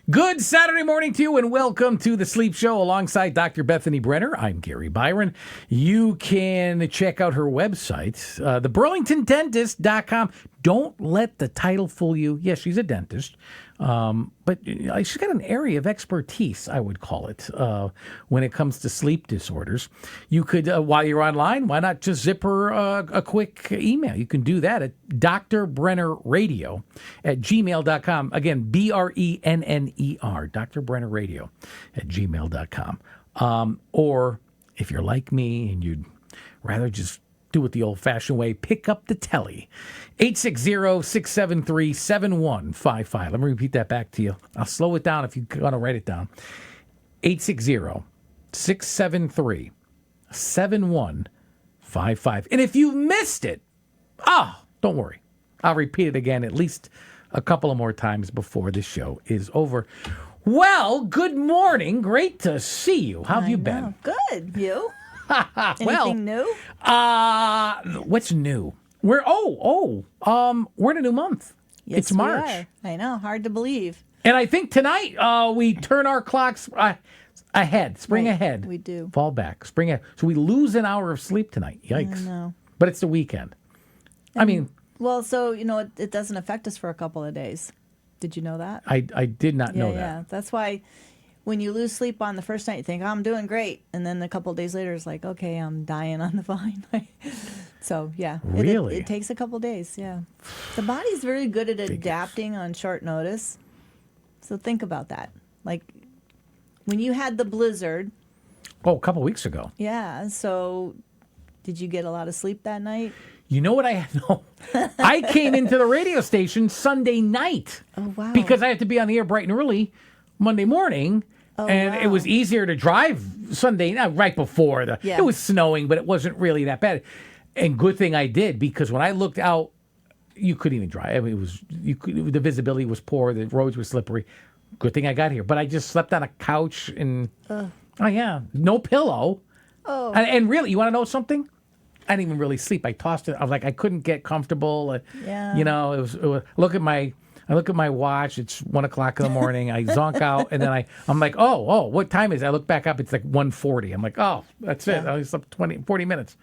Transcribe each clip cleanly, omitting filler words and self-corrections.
Good Saturday morning to you, and welcome to the Sleep Show alongside Dr. Bethany Brenner. I'm Gary Byron. You can check out her website, theburlingtondentist.com. Don't let the title fool you. Yes, she's a dentist, but she's got an area of expertise, I would call it, when it comes to sleep disorders. You could, while you're online, why not just zip her a quick email? You can do that at drbrennerradio@gmail.com. Again, BRENNER, drbrennerradio@gmail.com. Or if you're like me and you'd rather just do it the old-fashioned way, pick up the telly. 860-673-7155. Let me repeat that back to you. I'll slow it down if you want to write it down. 860-673-7155. And if you've missed it, don't worry. I'll repeat it again at least a couple of more times before the show is over. Well, good morning. Great to see you. How have you been? Good. You? Anything new? What's new? We're in a new month. Yes, it's March. We are. I know, hard to believe. And I think tonight we turn our clocks ahead, spring ahead. We do. Fall back, spring ahead. So we lose an hour of sleep tonight. Yikes. I know. But it's the weekend. Well, so, it doesn't affect us for a couple of days. Did you know that? I did not know that. Yeah, that's why when you lose sleep on the first night, you think, I'm doing great. And then a couple of days later, it's like, okay, I'm dying on the vine. So, yeah. Really? It takes a couple of days, yeah. The body's very good at adapting on short notice. So think about that. Like, when you had the blizzard. Oh, a couple of weeks ago. Yeah, so did you get a lot of sleep that night? You know what I came into the radio station Sunday night. Oh, wow. Because I had to be on the air bright and early Monday morning. Oh, and wow. It was easier to drive Sunday night, right before. It was snowing, but it wasn't really that bad. And good thing I did, because when I looked out, you couldn't even drive. The visibility was poor. The roads were slippery. Good thing I got here. But I just slept on a couch and, no pillow. Oh. And really, you want to know something? I didn't even really sleep. I tossed it. I was like, I couldn't get comfortable. Yeah. It was I look at my watch. It's 1:00 in the morning. I zonk out, and then I'm like, oh, what time is it? I look back up. It's like 1:40. I'm like, oh, that's it. I only slept 40 minutes.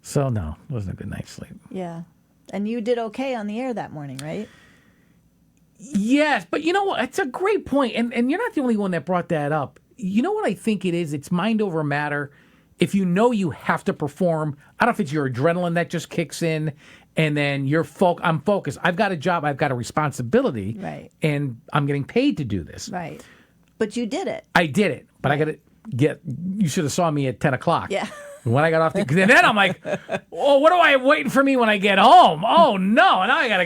So no, it wasn't a good night's sleep. Yeah. And you did okay on the air that morning, right? Yes, but you know what? It's a great point, and you're not the only one that brought that up. You know what I think it is? It's mind over matter. If you know you have to perform, I don't know if it's your adrenaline that just kicks in, and then I'm focused. I've got a job. I've got a responsibility. Right. And I'm getting paid to do this. Right. But you did it. I did it. But I got to you should have saw me at 10 o'clock. Yeah. When I got off and then I'm like, oh, what do I have waiting for me when I get home? Oh no! Now I got to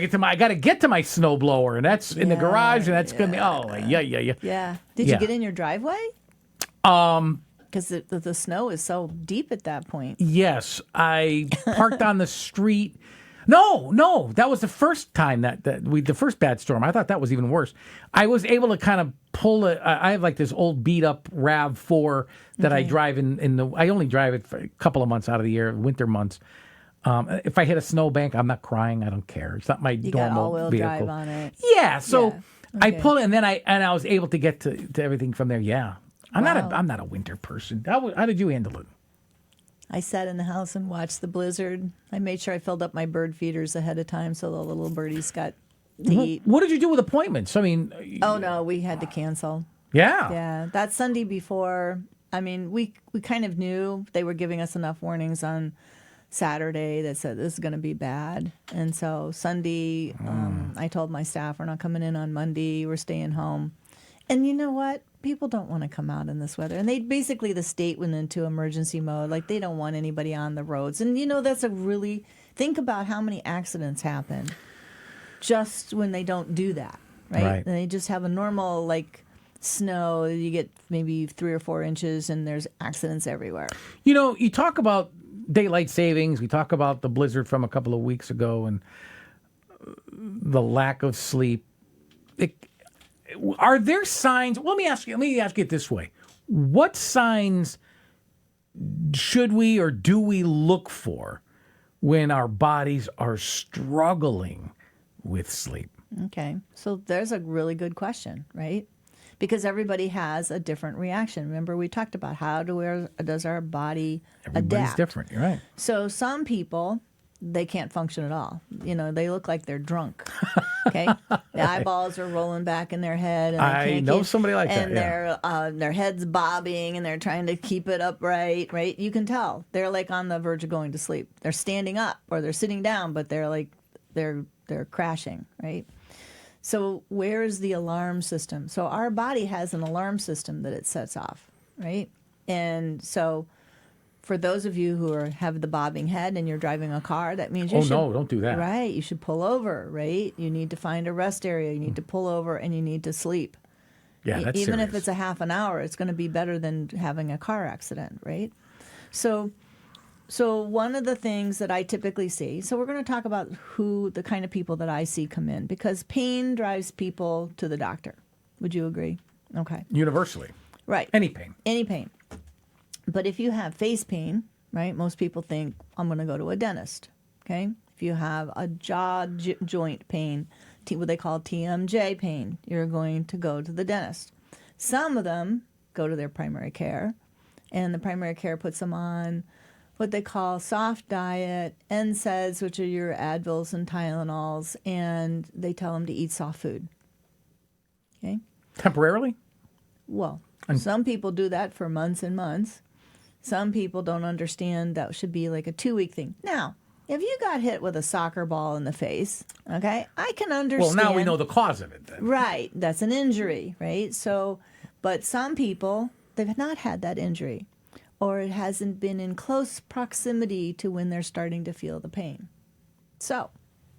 get to my snowblower, and that's in the garage, and that's gonna be yeah. Yeah. Did you get in your driveway? Because the snow is so deep at that point. Yes, I parked on the street. No, that was the first time the first bad storm. I thought that was even worse. I was able to kind of pull it. I have like this old beat up RAV4 that I drive I only drive it for a couple of months out of the year, winter months. If I hit a snowbank, I'm not crying. I don't care. It's not my normal got all-wheel vehicle. Drive on it. Yeah, so Okay. I pull it, and then I was able to get to everything from there. Yeah, I'm not a winter person. How did you handle it? I sat in the house and watched the blizzard. I made sure I filled up my bird feeders ahead of time so the little birdies got to eat. What did you do with appointments? I mean, Oh, no, we had to cancel. yeah. Yeah, that Sunday before, we kind of knew they were giving us enough warnings on Saturday that said this is going to be bad. And so Sunday, I told my staff, we're not coming in on Monday. We're staying home. And you know what? People don't want to come out in this weather. And the state went into emergency mode. Like, they don't want anybody on the roads. And, think about how many accidents happen just when they don't do that, right? And they just have a normal, snow. You get maybe 3 or 4 inches, and there's accidents everywhere. You talk about daylight savings. We talk about the blizzard from a couple of weeks ago and the lack of sleep. Are there signs? Let me ask you it this way. What signs should we or do we look for when our bodies are struggling with sleep? Okay. So there's a really good question, right? because everybody has a different reaction. Remember, we talked about does our body Everybody's adapt? different. You're right. So some people, they can't function at all. They look like they're drunk. Okay, the eyeballs are rolling back in their head, and I know somebody like that. And their head's bobbing, and they're trying to keep it upright. Right, you can tell they're like on the verge of going to sleep. They're standing up or they're sitting down, but they're crashing. Right. So where's the alarm system? So our body has an alarm system that it sets off. Right, and so. For those of you who have the bobbing head and you're driving a car, that means you should... Oh, no, don't do that. Right, you should pull over, right? You need to find a rest area. You need to pull over and you need to sleep. Yeah, that's Even serious. if it's a half an hour, it's going to be better than having a car accident, right? So one of the things that I typically see, so we're going to talk about the kind of people that I see come in, because pain drives people to the doctor. Would you agree? Okay. Universally. Right. Any pain. Any pain. But if you have face pain, right, most people think, I'm going to go to a dentist, okay? If you have a jaw joint pain, what they call TMJ pain, you're going to go to the dentist. Some of them go to their primary care, and the primary care puts them on what they call soft diet, NSAIDs, which are your Advils and Tylenols, and they tell them to eat soft food, okay? Temporarily? Well, some people do that for months and months. Some people don't understand that should be like a 2-week thing. Now, if you got hit with a soccer ball in the face, okay, I can understand. Well, now we know the cause of it then. Right. That's an injury, right? So, but some people, they've not had that injury, or it hasn't been in close proximity to when they're starting to feel the pain. So,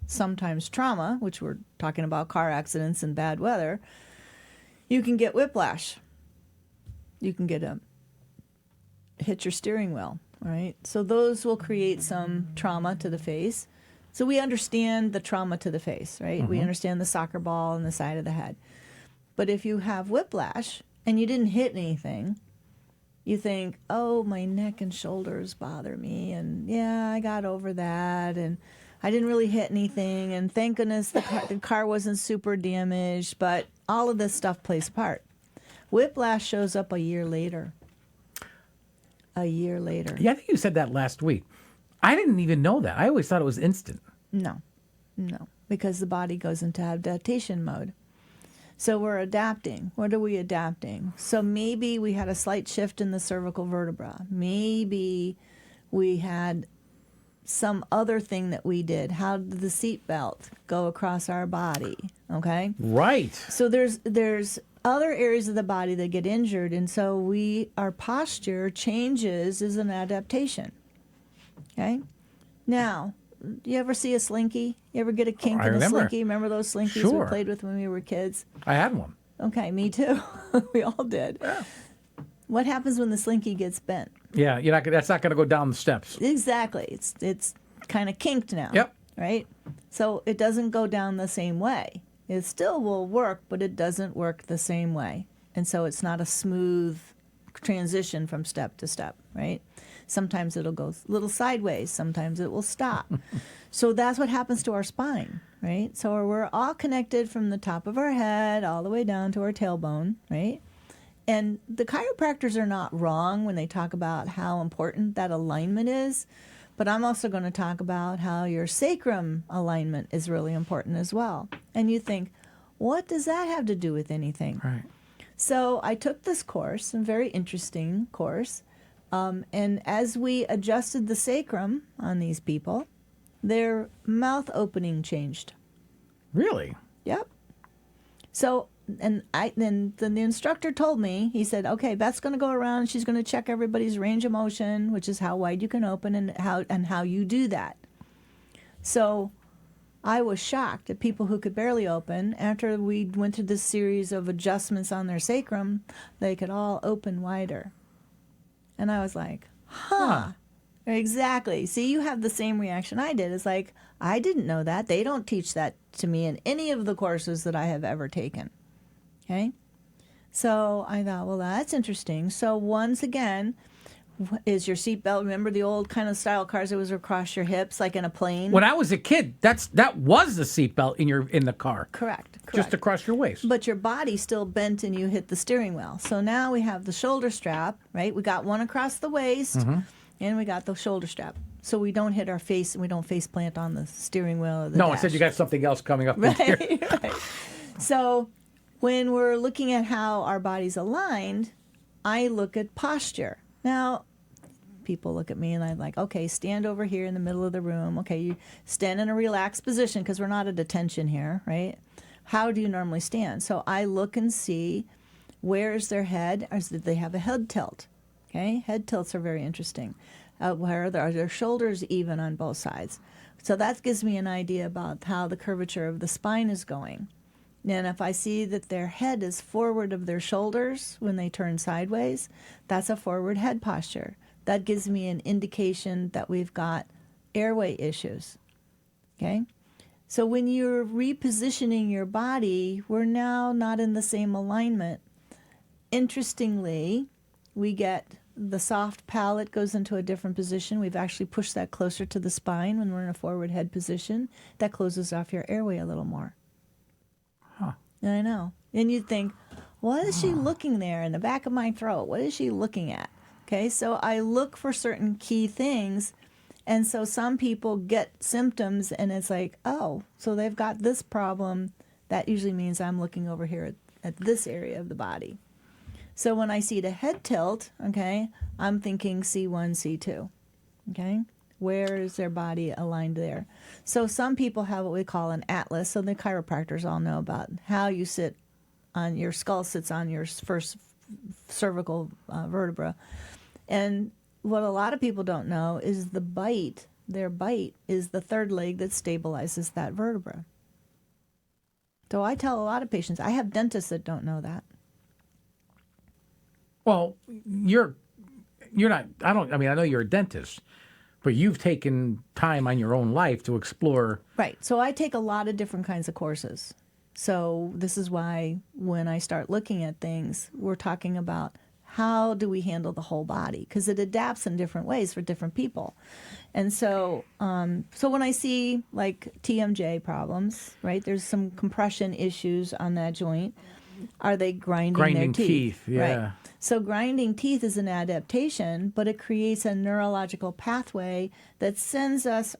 sometimes trauma, which we're talking about car accidents and bad weather, you can get whiplash. You can get hit your steering wheel, right? So those will create some trauma to the face. So we understand the trauma to the face, right? Mm-hmm. We understand the soccer ball in the side of the head. But if you have whiplash and you didn't hit anything, you think, oh, my neck and shoulders bother me, and yeah, I got over that, and I didn't really hit anything, and thank goodness the car wasn't super damaged, but all of this stuff plays a part. Whiplash shows up a year later. A year later. Yeah, I think you said that last week. I didn't even know that. I always thought it was instant. No, because the body goes into adaptation mode. So we're adapting. What are we adapting? So maybe we had a slight shift in the cervical vertebra. Maybe we had some other thing that we did. How did the seatbelt go across our body? Okay? Right. So there's other areas of the body that get injured, and so our posture changes as an adaptation. Okay? Now, you ever see a slinky? You ever get a kink in a slinky? Remember those slinkies we played with when we were kids? I had one. Okay, me too. We all did. Yeah. What happens when the slinky gets bent? Yeah, that's not going to go down the steps. Exactly. It's kind of kinked now. Yep. Right? So it doesn't go down the same way. It still will work, but it doesn't work the same way. And so it's not a smooth transition from step to step, right? Sometimes it'll go a little sideways. Sometimes it will stop. So that's what happens to our spine, right? So we're all connected from the top of our head all the way down to our tailbone, right? And the chiropractors are not wrong when they talk about how important that alignment is. But I'm also going to talk about how your sacrum alignment is really important as well. And you think, what does that have to do with anything? Right. So I took this course, a very interesting course. And as we adjusted the sacrum on these people, their mouth opening changed. Really? Yep. So, and then the instructor told me, he said, okay, Beth's going to go around. She's going to check everybody's range of motion, which is how wide you can open and how you do that. So I was shocked at people who could barely open. After we went through this series of adjustments on their sacrum, they could all open wider. And I was like, huh. Exactly. See, you have the same reaction I did. It's like, I didn't know that. They don't teach that to me in any of the courses that I have ever taken. Okay? So I thought, well, that's interesting. So once again, Is your seatbelt? Remember the old kind of style cars that was across your hips, like in a plane? When I was a kid, that was the seatbelt in the car. Correct. Just across your waist. But your body still bent and you hit the steering wheel. So now we have the shoulder strap, right? We got one across the waist, and we got the shoulder strap. So we don't hit our face and we don't face plant on the steering wheel or the dash. Instead you got something else coming up. Right, right. So when we're looking at how our body's aligned, I look at posture. Now, people look at me and I'm like, okay, stand over here in the middle of the room. Okay, you stand in a relaxed position because we're not at attention here, right? How do you normally stand? So I look and see where's their head, or did they have a head tilt? Okay, head tilts are very interesting. Where are their shoulders even on both sides? So that gives me an idea about how the curvature of the spine is going. And if I see that their head is forward of their shoulders when they turn sideways, that's a forward head posture. That gives me an indication that we've got airway issues. Okay? So when you're repositioning your body, we're now not in the same alignment. Interestingly, we get the soft palate goes into a different position. We've actually pushed that closer to the spine when we're in a forward head position. That closes off your airway a little more. Huh. I know. And you'd think, what is she looking there in the back of my throat? What is she looking at? Okay, so I look for certain key things. And so some people get symptoms and it's like, oh, so they've got this problem. That usually means I'm looking over here at this area of the body. So when I see the head tilt, okay, I'm thinking C1, C2, okay? Where is their body aligned there? So some people have what we call an atlas, so the chiropractors all know about how you sit on, your skull sits on your first cervical vertebra. And what a lot of people don't know is their bite is the third leg that stabilizes that vertebra. So I tell a lot of patients, I have dentists that don't know that. Well, you're not, I know you're a dentist, but you've taken time on your own life to explore. Right. So I take a lot of different kinds of courses. So this is why when I start looking at things, we're talking about how do we handle the whole body? Because it adapts in different ways for different people. And so so when I see like TMJ problems, right, there's some compression issues on that joint. Are they grinding their teeth? Yeah. Right. So grinding teeth is an adaptation, but it creates a neurological pathway that sends us,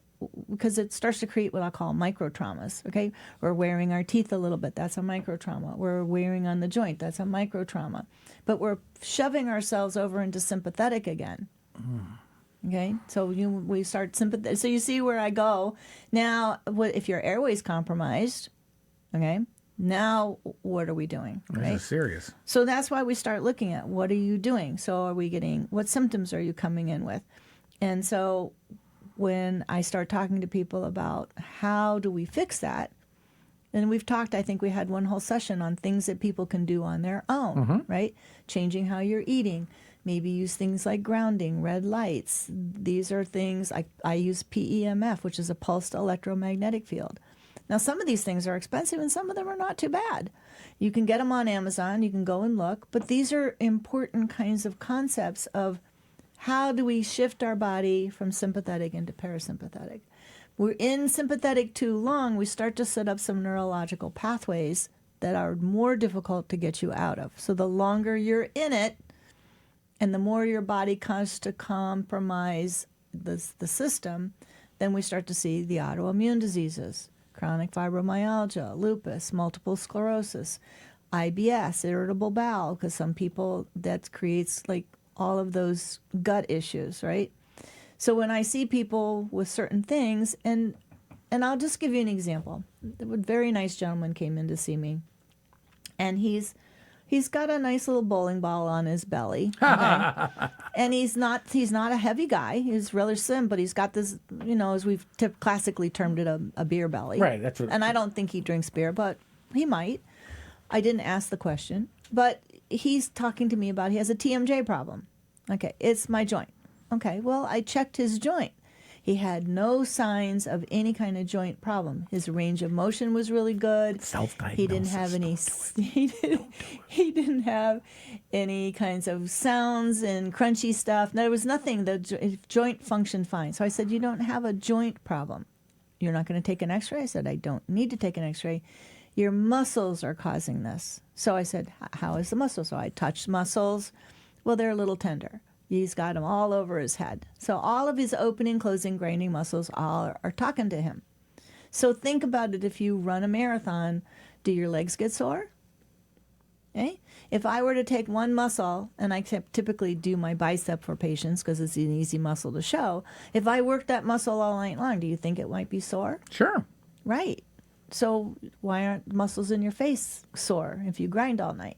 because it starts to create what I call micro traumas. Okay, we're wearing our teeth a little bit. That's a micro trauma. We're wearing on the joint. That's a micro trauma. But we're shoving ourselves over into sympathetic again. Okay, so we start sympathetic. So you see where I go now. If your airway's compromised? Okay. Now, what are we doing? Right? This is serious. So that's why we start looking at what are you doing? So what symptoms are you coming in with? And so when I start talking to people about how do we fix that, and we've talked, I think we had one whole session on things that people can do on their own, right? Changing how you're eating. Maybe use things like grounding, red lights. These are things, I use PEMF, which is a pulsed electromagnetic field. Now, some of these things are expensive and some of them are not too bad. You can get them on Amazon. You can go and look. But these are important kinds of concepts of how do we shift our body from sympathetic into parasympathetic. We're in sympathetic too long, we start to set up some neurological pathways that are more difficult to get you out of. So the longer you're in it and the more your body comes to compromise the system, then we start to see the autoimmune diseases. Chronic fibromyalgia, lupus, multiple sclerosis, IBS, irritable bowel, because some people, that creates like all of those gut issues, right? So when I see people with certain things, and I'll just give you an example. A very nice gentleman came in to see me, and he's got a nice little bowling ball on his belly, okay? And he's not a heavy guy. He's rather slim, but he's got this, as we've classically termed it, a beer belly. Right. That's what. And I don't think he drinks beer, but he might. I didn't ask the question, but he's talking to me about he has a TMJ problem. Okay, it's my joint. Okay, well, I checked his joint. He had no signs of any kind of joint problem. His range of motion was really good. He didn't have any. He didn't have any kinds of sounds and crunchy stuff. There was nothing. The joint functioned fine. So I said, you don't have a joint problem. You're not going to take an x-ray? I said, I don't need to take an x-ray. Your muscles are causing this. So I said, how is the muscle? So I touched muscles. Well, they're a little tender. He's got them all over his head. So all of his opening, closing, grinding muscles all are talking to him. So think about it. If you run a marathon, do your legs get sore? Okay. If I were to take one muscle, and I typically do my bicep for patients because it's an easy muscle to show, if I worked that muscle all night long, do you think it might be sore? Sure. Right. So why aren't muscles in your face sore if you grind all night?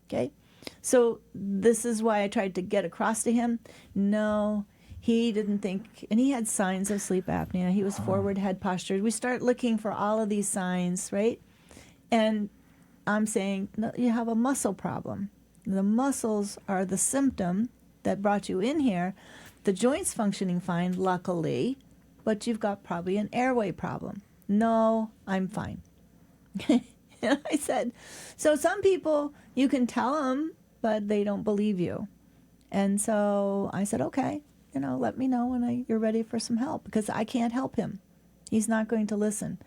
Okay. So this is why I tried to get across to him. No, he didn't think, and he had signs of sleep apnea. He was forward head postured. We start looking for all of these signs, right? And I'm saying, no, you have a muscle problem. The muscles are the symptom that brought you in here. The joint's functioning fine, luckily, but you've got probably an airway problem. No, I'm fine. I said, so some people, you can tell them, but they don't believe you. And so I said, okay, let me know when you're ready for some help, because I can't help him. He's not going to listen.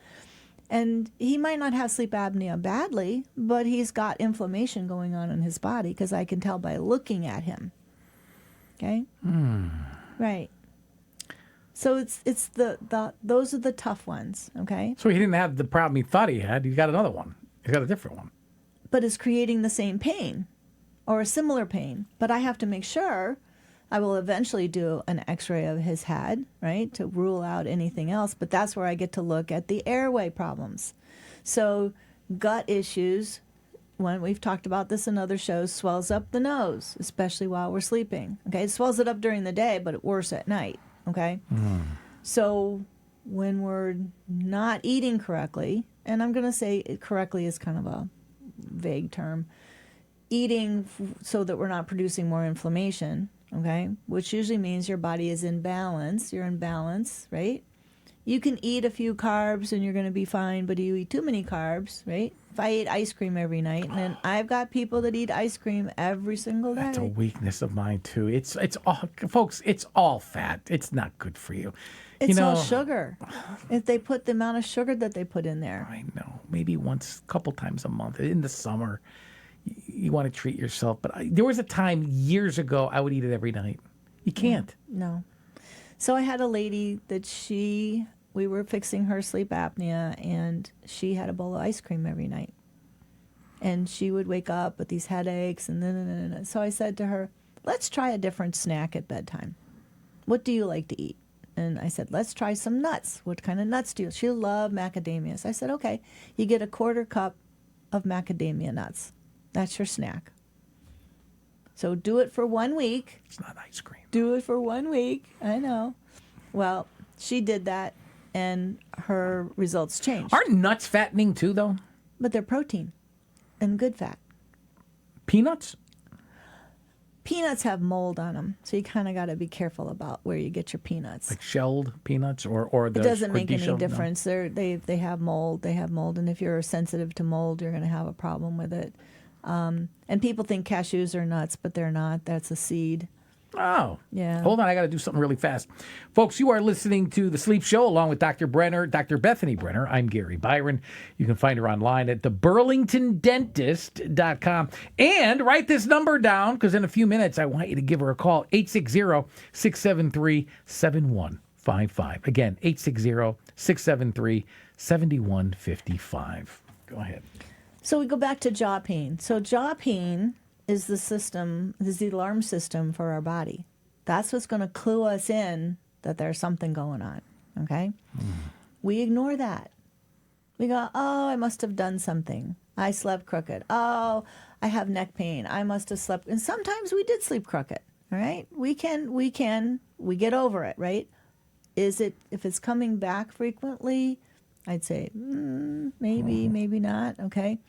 And he might not have sleep apnea badly, but he's got inflammation going on in his body, because I can tell by looking at him. Okay? Right. So it's those are the tough ones, okay? So he didn't have the problem he thought he had. He's got another one. He's got a different one. But it's creating the same pain or a similar pain. But I have to make sure. I will eventually do an x-ray of his head, right, to rule out anything else. But that's where I get to look at the airway problems. So gut issues, when we've talked about this in other shows, swells up the nose, especially while we're sleeping. Okay, it swells it up during the day, but it's worse at night. Okay, so when we're not eating correctly, and I'm going to say correctly is kind of a vague term, eating so that we're not producing more inflammation, okay, which usually means your body is in balance. You're in balance, right? You can eat a few carbs and you're going to be fine, but you eat too many carbs, right? If I ate ice cream every night, and then I've got people that eat ice cream every single day. That's a weakness of mine too. It's all, folks. It's all fat. It's not good for you. It's all sugar. If they put the amount of sugar that they put in there. I know. Maybe once, a couple times a month in the summer, you want to treat yourself. But there was a time years ago I would eat it every night. You can't. No. So I had a lady that we were fixing her sleep apnea, and she had a bowl of ice cream every night. And she would wake up with these headaches, and then. So I said to her, let's try a different snack at bedtime. What do you like to eat? And I said, let's try some nuts. What kind of nuts do you? She loved macadamias. I said, okay, you get a 1/4 cup of macadamia nuts. That's your snack. So do it for 1 week. It's not ice cream. Do it for 1 week. I know. Well, she did that, and her results changed. Aren't nuts fattening too, though? But they're protein and good fat. Peanuts? Peanuts have mold on them, so you kind of got to be careful about where you get your peanuts. Like shelled peanuts, or the it doesn't make any deshelled? difference. No. They have mold. They have mold, and if you're sensitive to mold, you're going to have a problem with it. And people think cashews are nuts, but they're not. That's a seed. Oh. Yeah. Hold on, I got to do something really fast. Folks, you are listening to The Sleep Show along with Dr. Bethany Brenner. I'm Gary Byron. You can find her online at theburlingtondentist.com. And write this number down, because in a few minutes, I want you to give her a call, 860-673-7155. Again, 860-673-7155. Go ahead. So we go back to jaw pain. So jaw pain is the alarm system for our body. That's what's going to clue us in that there's something going on, okay? We ignore that. We go, oh, I must have done something. I slept crooked. Oh, I have neck pain. I must have slept. And sometimes we did sleep crooked, all right? We get over it, right? If it's coming back frequently, I'd say maybe, maybe not, okay?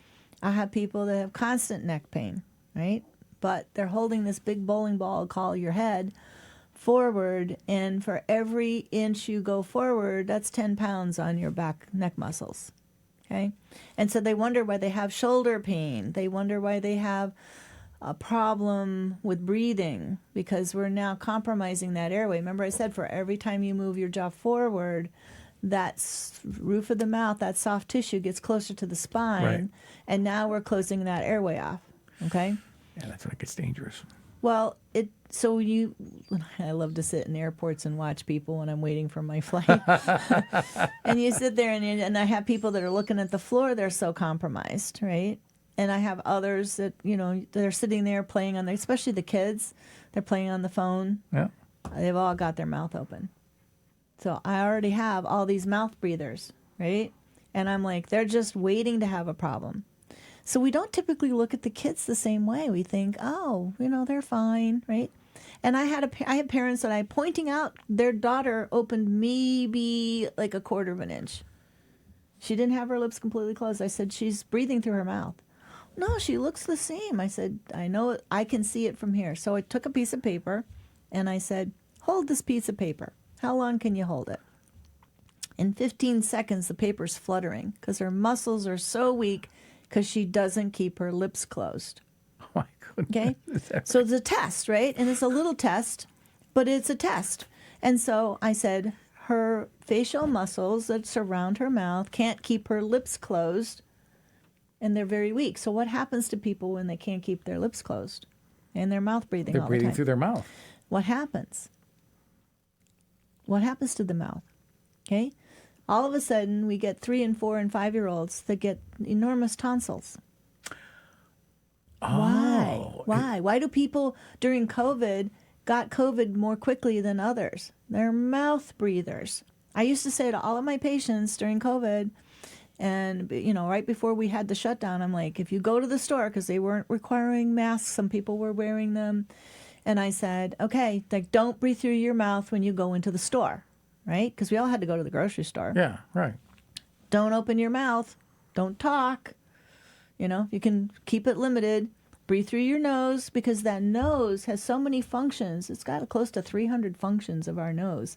I have people that have constant neck pain, right? But they're holding this big bowling ball called your head forward, and for every inch you go forward, that's 10 pounds on your back neck muscles, okay? And so they wonder why they have shoulder pain. They wonder why they have a problem with breathing because we're now compromising that airway. Remember I said for every time you move your jaw forward, that roof of the mouth, that soft tissue gets closer to the spine, Right. and now we're closing that airway off, okay? Yeah, that's when it gets dangerous. Well, I love to sit in airports and watch people when I'm waiting for my flight. And you sit there and I have people that are looking at the floor, they're so compromised, right? And I have others that, they're sitting there playing especially the kids, they're playing on the phone. Yeah. They've all got their mouth open. So I already have all these mouth breathers, right? And I'm like, they're just waiting to have a problem. So we don't typically look at the kids the same way. We think, oh, they're fine, right? And I had parents that I pointing out their daughter opened maybe like a quarter of an inch. She didn't have her lips completely closed. I said, she's breathing through her mouth. No, she looks the same. I said, I know it. I can see it from here. So I took a piece of paper and I said, hold this piece of paper. How long can you hold it? In 15 seconds, the paper's fluttering because her muscles are so weak because she doesn't keep her lips closed. Oh, my goodness. Okay? So it's a test, right? And it's a little test, but it's a test. And so I said, her facial muscles that surround her mouth can't keep her lips closed, and they're very weak. So what happens to people when they can't keep their lips closed and their mouth breathing They're all breathing the time? through their mouth. What happens? What happens to the mouth? Okay? All of a sudden, we get 3 and 4 and 5-year-olds that get enormous tonsils. Oh. Why? Why do people during COVID got COVID more quickly than others? They're mouth breathers. I used to say to all of my patients during COVID, and right before we had the shutdown, I'm like, if you go to the store, because they weren't requiring masks, some people were wearing them, and I said, okay, don't breathe through your mouth when you go into the store, right? Because we all had to go to the grocery store. Yeah, right. Don't open your mouth. Don't talk. You can keep it limited. Breathe through your nose because that nose has so many functions. It's got close to 300 functions of our nose.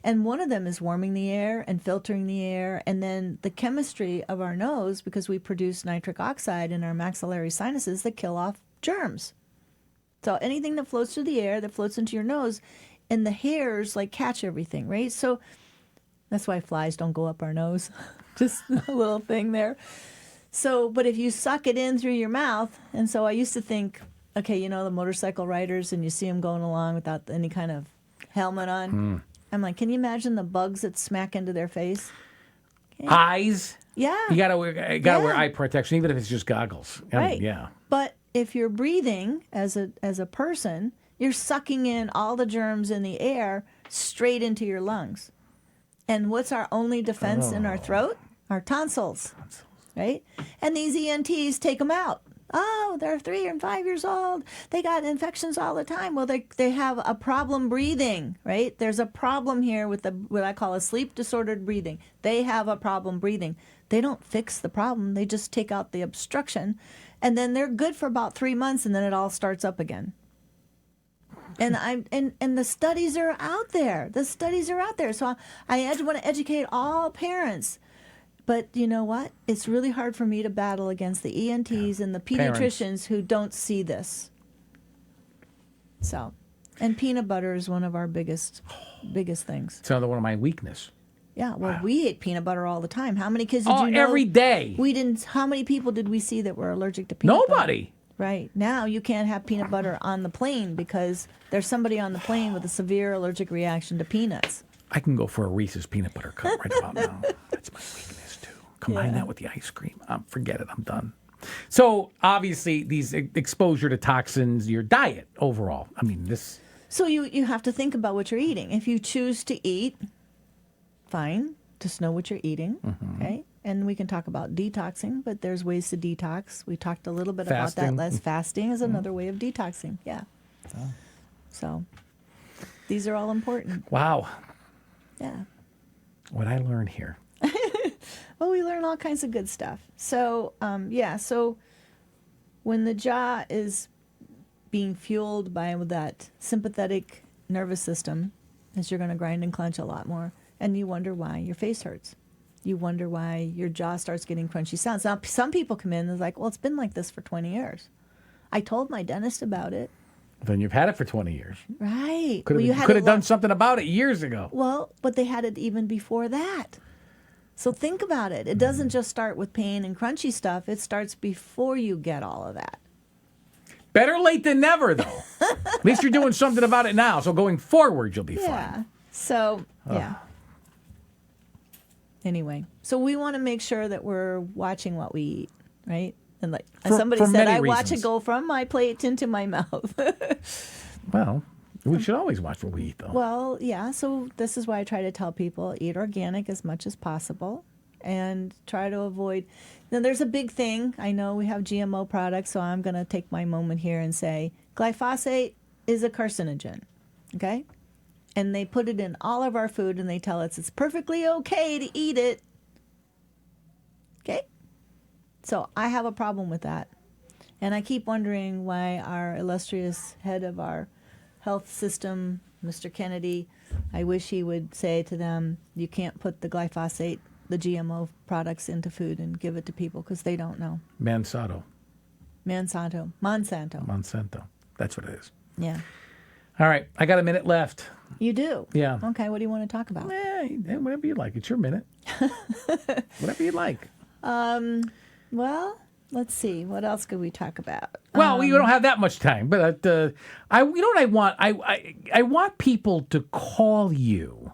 And one of them is warming the air and filtering the air. And then the chemistry of our nose, because we produce nitric oxide in our maxillary sinuses that kill off germs. So anything that floats through the air, that floats into your nose, and the hairs catch everything, right? So that's why flies don't go up our nose. Just a little thing there. So, but if you suck it in through your mouth, and so I used to think, okay, the motorcycle riders, and you see them going along without any kind of helmet on. I'm like, can you imagine the bugs that smack into their face? Okay. Eyes. Yeah. You gotta wear eye protection, even if it's just goggles. Right. Yeah. But if you're breathing as a person, you're sucking in all the germs in the air straight into your lungs. And what's our only defense in our throat? Our tonsils. Right? And these ENTs take them out. Oh, they're 3 and 5 years old. They got infections all the time. Well, they have a problem breathing, right? There's a problem here with what I call a sleep disordered breathing. They have a problem breathing. They don't fix the problem. They just take out the obstruction. And then they're good for about 3 months, and then it all starts up again. And the studies are out there. The studies are out there. So I want to educate all parents. But you know what? It's really hard for me to battle against the ENTs and the pediatricians who don't see this. So, and peanut butter is one of our biggest things. It's another one of my weakness. Yeah, well, we ate peanut butter all the time. How many kids did you know? Every day. We didn't. How many people did we see that were allergic to peanut butter? Nobody. Right. Now you can't have peanut butter on the plane because there's somebody on the plane with a severe allergic reaction to peanuts. I can go for a Reese's peanut butter cup right about now. That's my weakness, too. Combine that with the ice cream. Forget it. I'm done. So, obviously, these exposure to toxins, your diet overall. I mean, this... So you have to think about what you're eating. If you choose to eat, fine. Just know what you're eating, okay? And we can talk about detoxing, but there's ways to detox. We talked a little bit about that last. Fasting is another way of detoxing, yeah. So these are all important. Wow. Yeah. What I learned here. Well, we learn all kinds of good stuff. So, so when the jaw is being fueled by that sympathetic nervous system, as you're going to grind and clench a lot more, and you wonder why your face hurts. You wonder why your jaw starts getting crunchy sounds. Now, some people come in and they're like, well, it's been like this for 20 years. I told my dentist about it. Then you've had it for 20 years. Right. Could have done something about it years ago. Well, but they had it even before that. So think about it. It doesn't just start with pain and crunchy stuff. It starts before you get all of that. Better late than never, though. At least you're doing something about it now. So going forward, you'll be fine. So, yeah. Anyway, so we want to make sure that we're watching what we eat, right? And like somebody said, I watch it go from my plate into my mouth. Well, we should always watch what we eat, though. Well, yeah. So this is why I try to tell people, eat organic as much as possible and try to avoid. Now, there's a big thing. I know we have GMO products, so I'm going to take my moment here and say glyphosate is a carcinogen, okay? And they put it in all of our food, and they tell us it's perfectly okay to eat it, okay? So I have a problem with that. And I keep wondering why our illustrious head of our health system, Mr. Kennedy, I wish he would say to them, you can't put the glyphosate, the GMO products into food and give it to people because they don't know. Monsanto. That's what it is. Yeah. All right. I got a minute left. You do? Yeah. Okay. What do you want to talk about? Whatever you like. It's your minute. Whatever you like. Well, let's see. What else could we talk about? Well, we don't have that much time, but you know what I want? I want people to call you.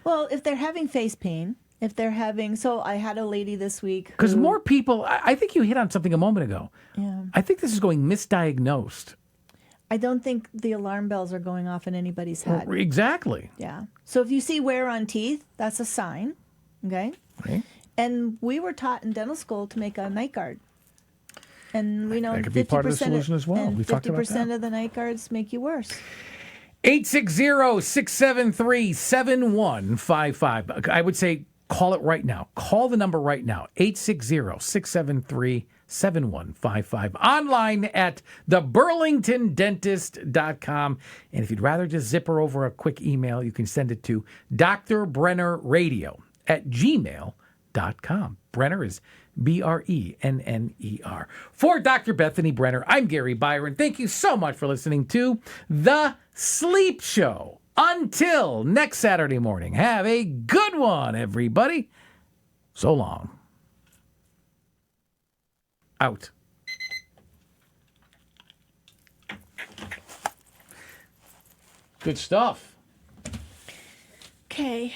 Well, if they're having face pain, so I had a lady this week. Because more people, I think you hit on something a moment ago. Yeah. I think this is going misdiagnosed. I don't think the alarm bells are going off in anybody's head. Exactly. Yeah. So if you see wear on teeth, that's a sign. Okay. Right. And we were taught in dental school to make a night guard. And we know that could be part of the solution as well. We talked about that. 50% of the night guards make you worse. 860-673-7155. I would say call it right now. Call the number right now. 860-673-7155. Online at theburlingtondentist.com. And if you'd rather just zipper over a quick email, you can send it to drbrennerradio@gmail.com. Brenner is Brenner. For Dr. Bethany Brenner, I'm Gary Byron. Thank you so much for listening to The Sleep Show. Until next Saturday morning, have a good one, everybody. So long. Out. Good stuff. Okay.